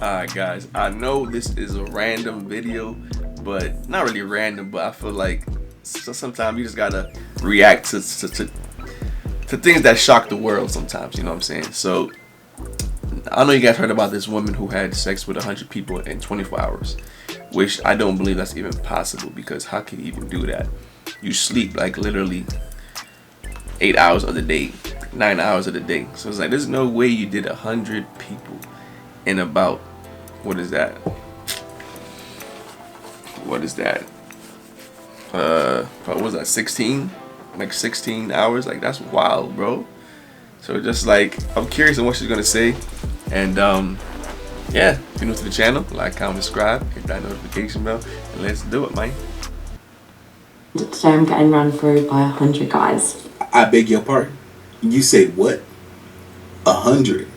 Alright guys, I know this is a random video, but not really random, but I feel like sometimes you just gotta react to things that shock the world sometimes, you know what I'm saying? So, I know you guys heard about this woman who had sex with 100 people in 24 hours, which I don't believe that's even possible, because how can you even do that? You sleep like literally 8 hours of the day, 9 hours of the day. So it's like, there's no way you did 100 people in about, what is that? What was that, 16? Like 16 hours? Like, that's wild, bro. So just like, I'm curious on what she's gonna say. And yeah, if you're new to the channel, like, comment, subscribe, hit that notification bell, and let's do it, man. Today I'm getting run through by 100 guys. I beg your pardon? You say what? 100?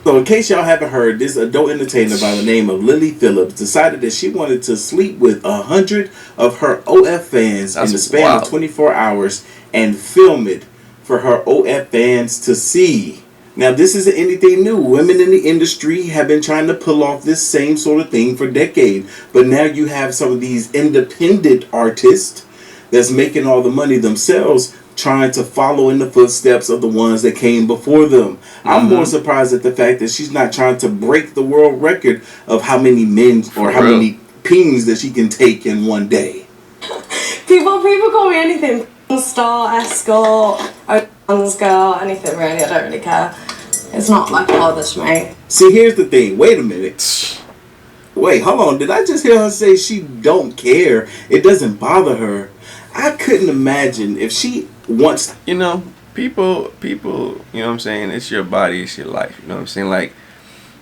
So in case y'all haven't heard, this adult entertainer by the name of Lily Phillips decided that she wanted to sleep with 100 of her OF fans in the span of 24 hours and film it for her OF fans to see. Now, this isn't anything new. Women in the industry have been trying to pull off this same sort of thing for decades. But now you have some of these independent artists that's making all the money themselves, trying to follow in the footsteps of the ones that came before them. I'm more surprised at the fact that she's not trying to break the world record of how many men or how many pings that she can take in one day. People call me anything. Star, escort, OnlyFans girl, anything really. I don't really care. It's not like bothers me. See, here's the thing. Wait a minute. Wait, hold on. Did I just hear her say she don't care? It doesn't bother her. I couldn't imagine if she wants... You know, people, you know what I'm saying? It's your body, it's your life. You know what I'm saying? Like,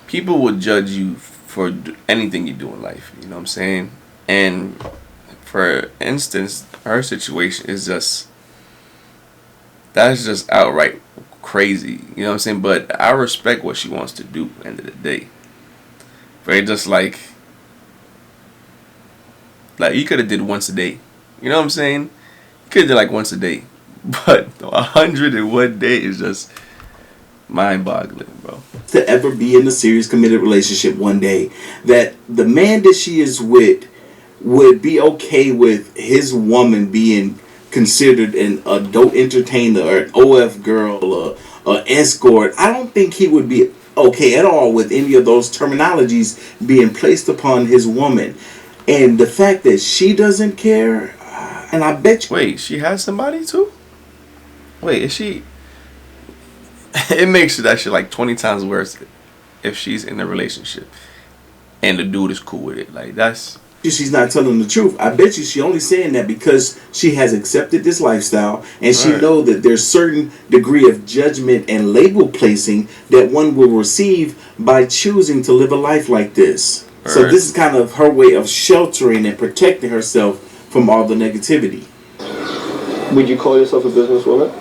people will judge you for anything you do in life. You know what I'm saying? And for instance, her situation is just... That's just outright crazy. You know what I'm saying? But I respect what she wants to do at the end of the day. But it's just like you could have did once a day. You know what I'm saying? You could have did like once a day. But 100 in one day is just mind-boggling, bro. To ever be in a serious committed relationship one day, that the man that she is with would be okay with his woman being considered an adult entertainer or an OF girl or an escort. I don't think he would be okay at all with any of those terminologies being placed upon his woman. And the fact that she doesn't care, and I bet you... Wait, she has somebody too? Wait, is she... It makes that shit like 20 times worse if she's in a relationship and the dude is cool with it. Like, that's... She's not telling the truth. I bet you she only saying that because she has accepted this lifestyle, and she know that there's certain degree of judgment and label placing that one will receive by choosing to live a life like this. So this is kind of her way of sheltering and protecting herself from all the negativity. Would you call yourself a businesswoman?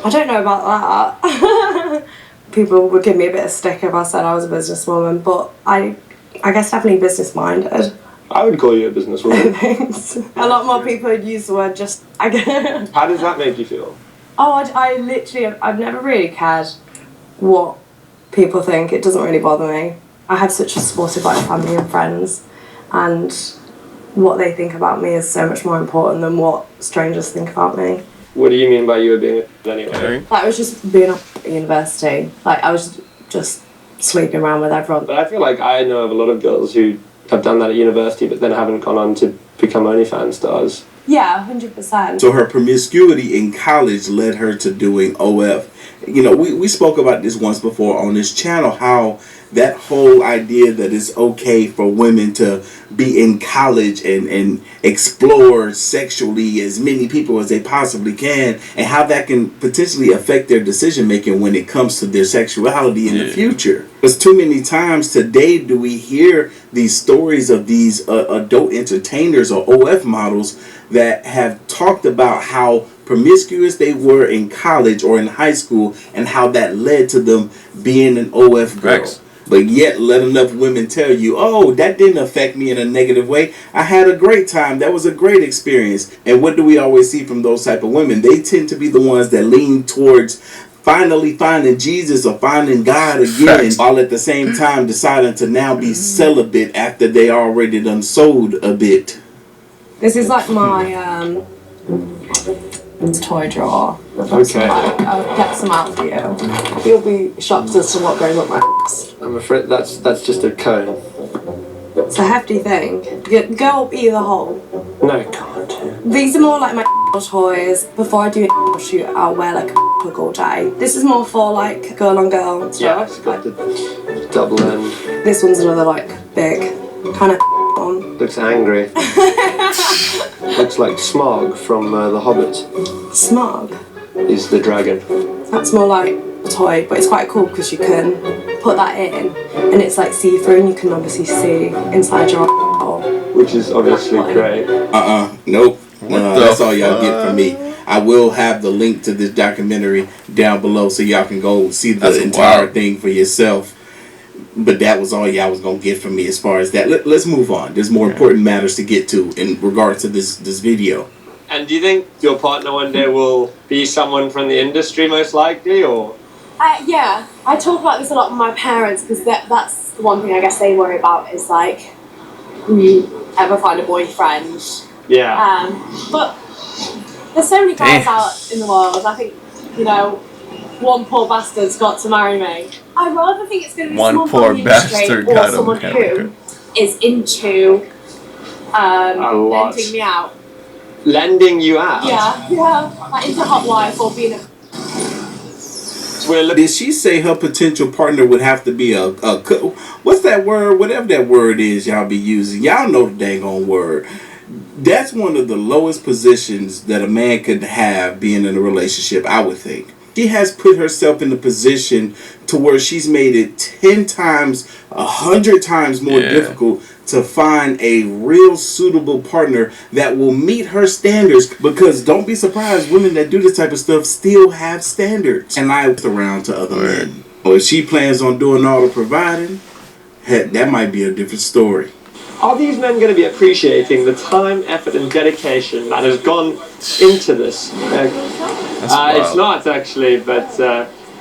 I don't know about that. People would give me a bit of stick if I said I was a businesswoman, but I guess definitely business-minded. I would call you a businesswoman. Thanks. A lot more people would use the word just... How does that make you feel? Oh, I've never really cared what people think. It doesn't really bother me. I have such a supportive family and friends, and what they think about me is so much more important than what strangers think about me. What do you mean by you were being anyway? Like, I was just being up at university. Like, I was just sleeping around with everyone. But I feel like I know of a lot of girls who have done that at university but then haven't gone on to become OnlyFans stars. Yeah, 100%. So her promiscuity in college led her to doing OF. You know, we spoke about this once before on this channel, how that whole idea that it's okay for women to be in college and explore sexually as many people as they possibly can, and how that can potentially affect their decision making when it comes to their sexuality in the future. Because too many times today do we hear these stories of these adult entertainers or OF models that have talked about how promiscuous they were in college or in high school, and how that led to them being an OF girl. But yet let enough women tell you, oh, that didn't affect me in a negative way. I had a great time. That was a great experience. And what do we always see from those type of women? They tend to be the ones that lean towards finally finding Jesus or finding God again, Facts. all at the same time deciding to now be celibate after they already done sold a bit. This is like my toy drawer. Okay. I'll get some out for you. You'll be shocked as to what goes up my ass. I'm afraid that's just a cone. It's a hefty thing. Go up either hole. No, it can't. These are more like my toys. Before I do a shoot, I'll wear like a plug all day. This is more for like girl on girl and Yeah, stuff. it's got the double end. This one's another like big kind of one. Looks angry. Looks like Smaug from The Hobbit. Smog. He's the dragon. That's more like a toy, but it's quite cool because you can put that in and it's like see-through and you can obviously see inside your hole. Which is obviously great. Nope. No, that's all y'all get from me. I will have the link to this documentary down below so y'all can go see the entire thing for yourself. But that was all y'all was gonna get from me as far as that. Let's move on. There's more important matters to get to in regards to this video. And do you think your partner one day will be someone from the industry most likely, or? Yeah, I talk about this a lot with my parents because that's the one thing I guess they worry about is like, will you ever find a boyfriend? Yeah. But there's so many guys out in the world. I think, you know, one poor bastard's got to marry me. I'd rather think it's going to be One someone poor from the industry bastard or got to someone marry her. who is into lending me out. Lending you out? Yeah, like into hot wife or being a... Did she say her potential partner would have to be a what's that word? Whatever that word is y'all be using. Y'all know the dang on word. That's one of the lowest positions that a man could have being in a relationship, I would think. She has put herself in a position to where she's made it 10 times, 100 times more difficult to find a real suitable partner that will meet her standards. Because don't be surprised, women that do this type of stuff still have standards. And I look around to other men. Or if she plans on doing all the providing, heck, that might be a different story. Are these men going to be appreciating the time, effort, and dedication that has gone into this? It's not actually, but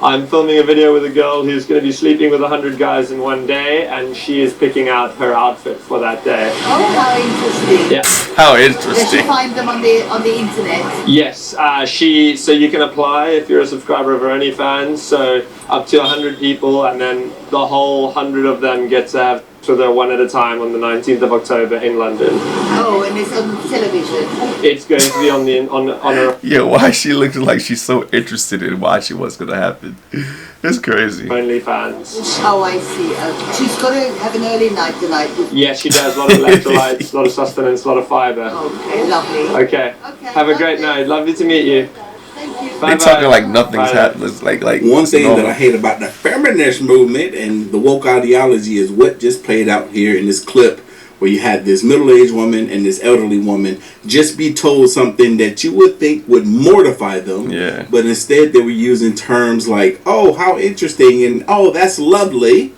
I'm filming a video with a girl who's going to be sleeping with 100 guys in one day, and she is picking out her outfit for that day. Oh, how interesting! Yeah. How Does interesting. she find them on the internet? Yes, so you can apply if you're a subscriber of her OnlyFans. So up to 100 people, and then the whole 100 of them get to have so they're one at a time on the 19th of October in London. Oh, and it's on television. It's going to be on her. Yeah, why she looks like she's so interested in watching what's gonna happen. It's crazy. OnlyFans. Oh, I see. Okay. She's got to have an early night tonight. Yes, she does. A lot of electrolytes, a lot of sustenance, a lot of fiber. Okay, lovely. Okay. Have a great night. Lovely to meet you. Thank you. They're talking like nothing's happening. It's like one thing normal. that I hate about the feminist movement and the woke ideology is what just played out here in this clip, where you had this middle-aged woman and this elderly woman just be told something that you would think would mortify them. Yeah. But instead they were using terms like, oh, how interesting, and oh, that's lovely.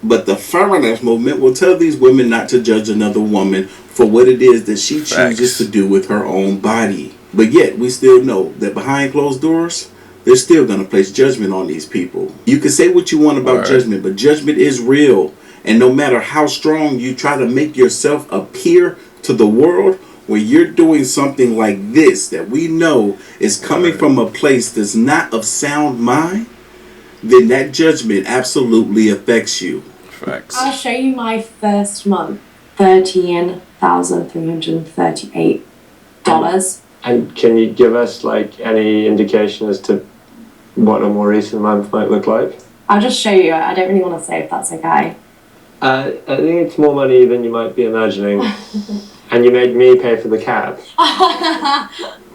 But the feminist movement will tell these women not to judge another woman for what it is that she chooses to do with her own body. But yet, we still know that behind closed doors, they're still going to place judgment on these people. You can say what you want about judgment, but judgment is real. And no matter how strong you try to make yourself appear to the world, when you're doing something like this that we know is coming from a place that's not of sound mind, then that judgment absolutely affects you. Facts. I'll show you my first month. $13,338. And can you give us like any indication as to what a more recent month might look like? I'll just show you. I don't really want to say if that's okay. I think it's more money than you might be imagining. And you made me pay for the cab.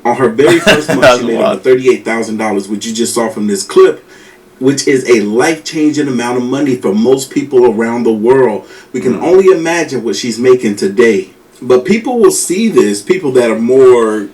On her very first month, she made over $38,000, which you just saw from this clip, which is a life-changing amount of money for most people around the world. We can only imagine what she's making today. But people will see this, people that are more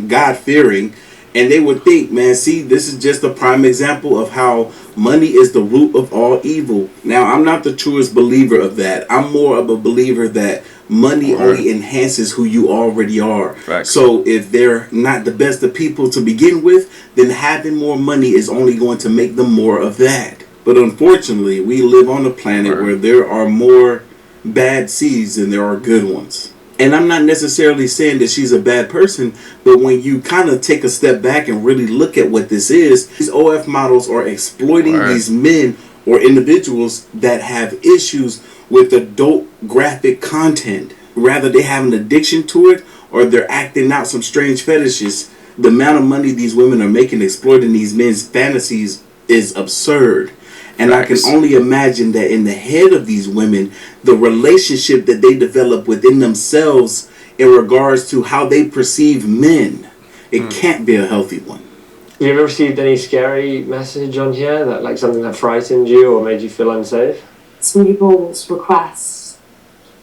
God-fearing, And they would think, man, see, this is just a prime example of how money is the root of all evil. Now, I'm not the truest believer of that. I'm more of a believer that money only enhances who you already are. Facts. So if they're not the best of people to begin with, then having more money is only going to make them more of that. But unfortunately, we live on a planet where there are more bad seeds than there are good ones. And I'm not necessarily saying that she's a bad person, but when you kind of take a step back and really look at what this is, these OF models are exploiting these men or individuals that have issues with adult graphic content. Rather they have an addiction to it or they're acting out some strange fetishes. The amount of money these women are making exploiting these men's fantasies is absurd. And I can only imagine that in the head of these women, the relationship that they develop within themselves in regards to how they perceive men, it can't be a healthy one. Have you ever received any scary message on here, that like something that frightened you or made you feel unsafe? Some people's requests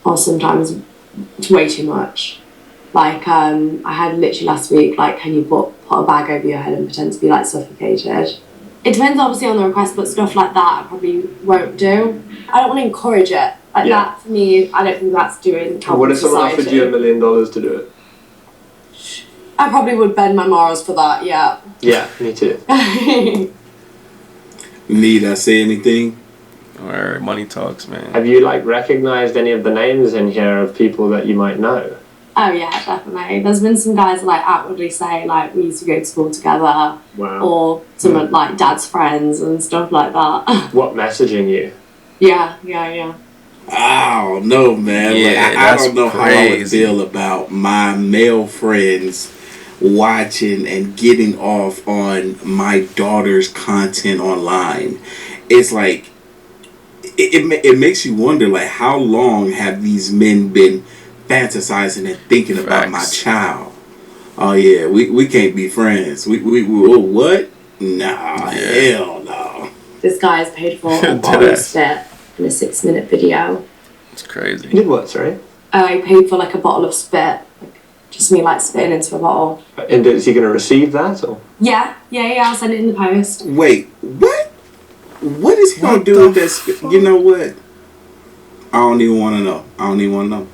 are sometimes way too much. Like, I had literally last week, like, can you put a bag over your head and pretend to be, like, suffocated? It depends obviously on the request, but stuff like that I probably won't do. I don't want to encourage it. Like that, for me, I don't think that's doing helping What if someone society. offered you $1 million to do it? I probably would bend my morals for that, yeah. Yeah, me too. Need I say anything? Alright, money talks, man. Have you like recognized any of the names in here of people that you might know? Oh yeah, definitely. There's been some guys like outwardly say like we used to go to school together, or some of like dad's friends and stuff like that. What, messaging you? Yeah. I don't know, man. Yeah, like, I don't know how I would feel about my male friends watching and getting off on my daughter's content online. It's like it makes you wonder, like, how long have these men been fantasizing and thinking about my child? Oh yeah, we can't be friends. We what? Nah, hell no. This guy's paid for a bottle of spit in a 6-minute video. It's crazy. You did what, sorry? I paid for like a bottle of spit, like, just me like spitting into a bottle. And is he going to receive that or? Yeah. I'll send it in the post. Wait, what? What is he gonna do with that spit? You know what? I don't even want to know.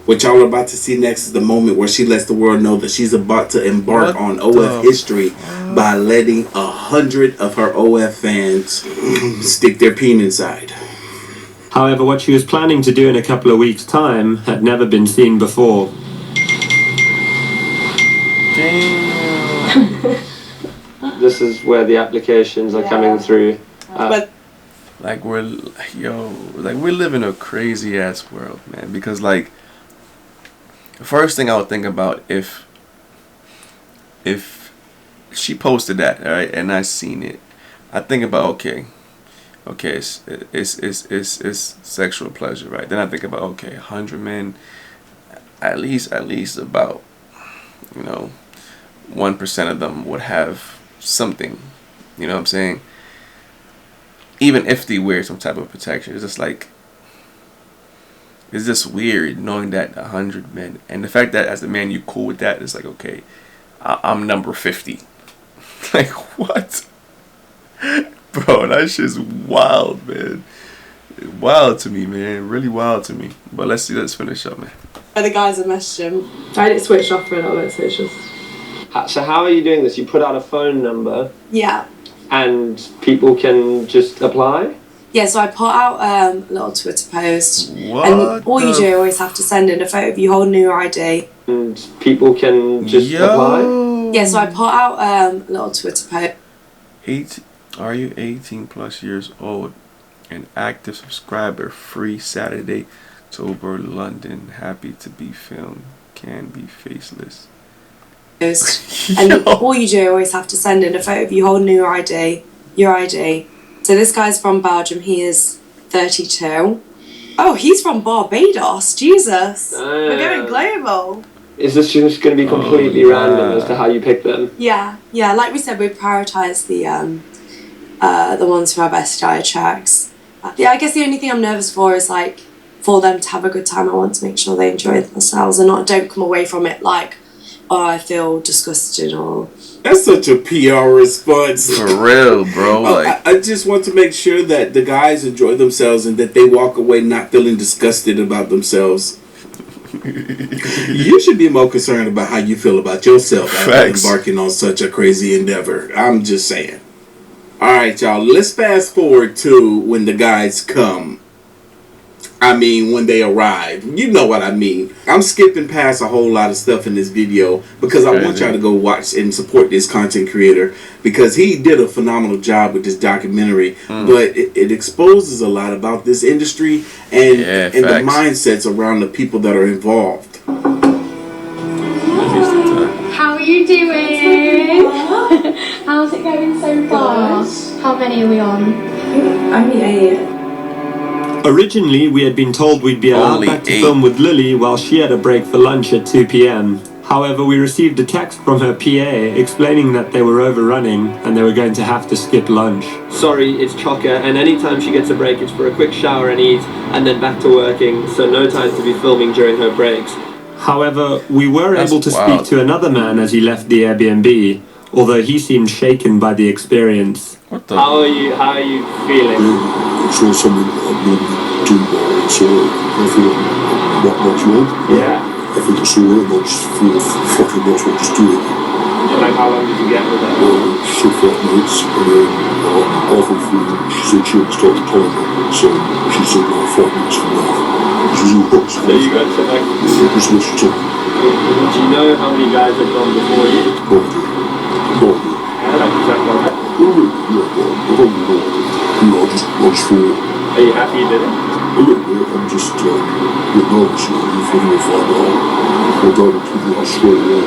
What y'all are about to see next is the moment where she lets the world know that she's about to embark on OF history by letting 100 of her OF fans stick their peen inside. However, what she was planning to do in a couple of weeks' time had never been seen before. Damn. This is where the applications are coming through. Like we're living a crazy ass world, man. Because like, the first thing I would think about if she posted that, all right, and I seen it, I think about okay, it's sexual pleasure, right? Then I think about 100 men, at least about 1% of them would have something, you know what I'm saying? Even if they wear some type of protection, it's just like, it's just weird knowing that 100 men, and the fact that as a man you cool with that, it's like, okay, I'm number 50. Like, what? Bro, that shit's wild, man. Wild to me, man. Really wild to me. But let's finish up, man. The guys have messaged him. I had it switched off for a little bit, so it's just... So how are you doing this? You put out a phone number Yeah. and people can just apply? Yeah, so I put out a little Twitter post. What? And all you do always have to send in a photo of you holding your ID. And people can just apply? Yeah, so I put out a little Twitter post. Are you 18 plus years old? An active subscriber. Free Saturday, October, London. Happy to be filmed. Can be faceless. And all you do always have to send in a photo of you holding your ID. So this guy's from Belgium. He is 32. Oh, he's from Barbados. Jesus. We're going global. Is this just going to be completely random as to how you pick them? Yeah. Like we said, we prioritise the ones who have STI checks. Yeah, I guess the only thing I'm nervous for is like for them to have a good time. I want to make sure they enjoy themselves and don't come away from it like oh, I feel disgusted, or That's such a PR response. For real, bro. Like, I just want to make sure that the guys enjoy themselves and that they walk away not feeling disgusted about themselves. You should be more concerned about how you feel about yourself after embarking on such a crazy endeavor. I'm just saying. Alright, y'all, let's fast forward to when the guys come. I mean, when they arrive. You know what I mean. I'm skipping past a whole lot of stuff in this video because I want y'all to go watch and support this content creator because he did a phenomenal job with this documentary. But it exposes a lot about this industry and the mindsets around the people that are involved. How are you doing? How's it going so far? How many are we on? only 8. Originally, we had been told we'd be allowed back to film with Lily while she had a break for lunch at 2 p.m. However, we received a text from her PA explaining that they were overrunning and they were going to have to skip lunch. Sorry, it's chocker, and anytime she gets a break, it's for a quick shower and eat, and then back to working, so no time to be filming during her breaks. However, we were able to speak to another man as he left the Airbnb, although he seemed shaken by the experience. What the? How are you feeling? It's not something I've normally do, so I feel not much wrong. Yeah. I think it's alright, I just feel fucking not what just do it. Like, how long did you get with her? 6 minutes, and then halfway through, she said she had to start the timer, so she said 5 minutes from now. This was all box. So you got to like... This was what she told me. Do you know how many guys had gone before you? No idea. Like, is that one? I don't know. I just feel... Are you happy you did it? A little bit. I'm just a bit nervous, you know, if I'm going to find out. I'll go to people out straight away.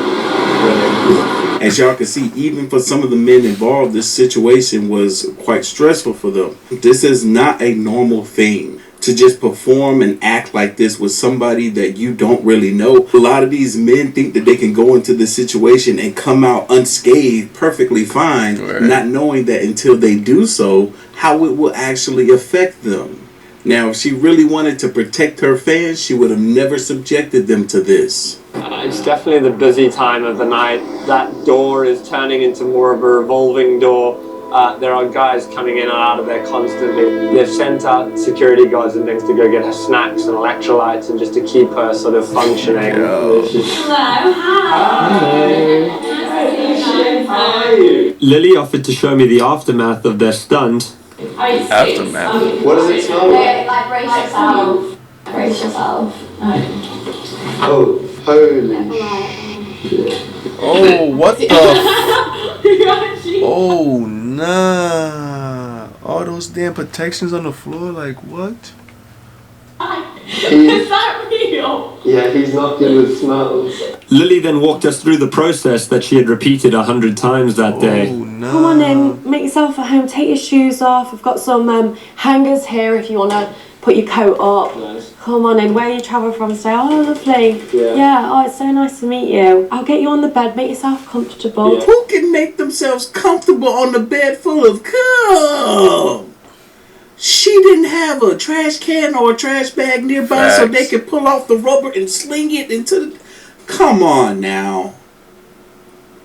As y'all can see, even for some of the men involved, this situation was quite stressful for them. This is not a normal thing to just perform and act like this with somebody that you don't really know. A lot of these men think that they can go into this situation and come out unscathed, perfectly fine, not knowing that until they do so, how it will actually affect them. Now, if she really wanted to protect her fans, she would have never subjected them to this. It's definitely the busy time of the night. That door is turning into more of a revolving door. There are guys coming in and out of there constantly. They've sent out security guards and things to go get her snacks and electrolytes and just to keep her sort of functioning. Hello, hi. How are you? Lily offered to show me the aftermath of their stunt. Aftermath. What does it smell like? Like brace yourself. Brace yourself. Oh, holy shit. Oh, what the? Oh, nah. All those damn protections on the floor, like what? Is that real? Yeah, he's not good with smells. Lily then walked us through the process that she had repeated 100 times that day. Oh, no. Come on in, make yourself at home, take your shoes off. I've got some hangers here if you want to put your coat up. Nice. Come on in, where you travel from today? Oh, lovely. Yeah. Oh, it's so nice to meet you. I'll get you on the bed, make yourself comfortable. Yeah. Who can make themselves comfortable on the bed full of cum? She didn't have a trash can or a trash bag nearby so they could pull off the rubber and sling it into the... Come on now.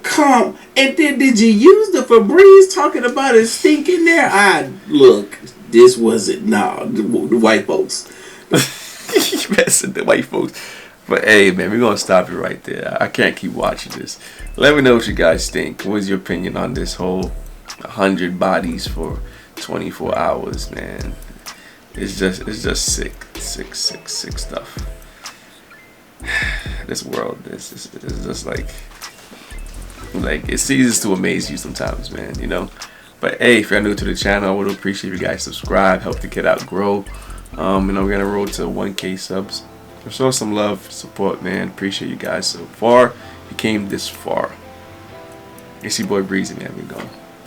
Come. And then did you use the Febreze talking about it stinking there? Look, this wasn't... Nah, the white folks. You messing the white folks. But hey, man, we're going to stop it right there. I can't keep watching this. Let me know what you guys think. What's your opinion on this whole 100 bodies for 24 hours, man? It's just sick stuff. This world is just like it ceases to amaze you sometimes, man, you know. But hey, if you're new to the channel, I would appreciate if you guys subscribe, help the kid out grow. You know, we're gonna roll to 1K subs. So show some love, support, man. Appreciate you guys so far. You came this far. It's your boy Breezy, man. We going.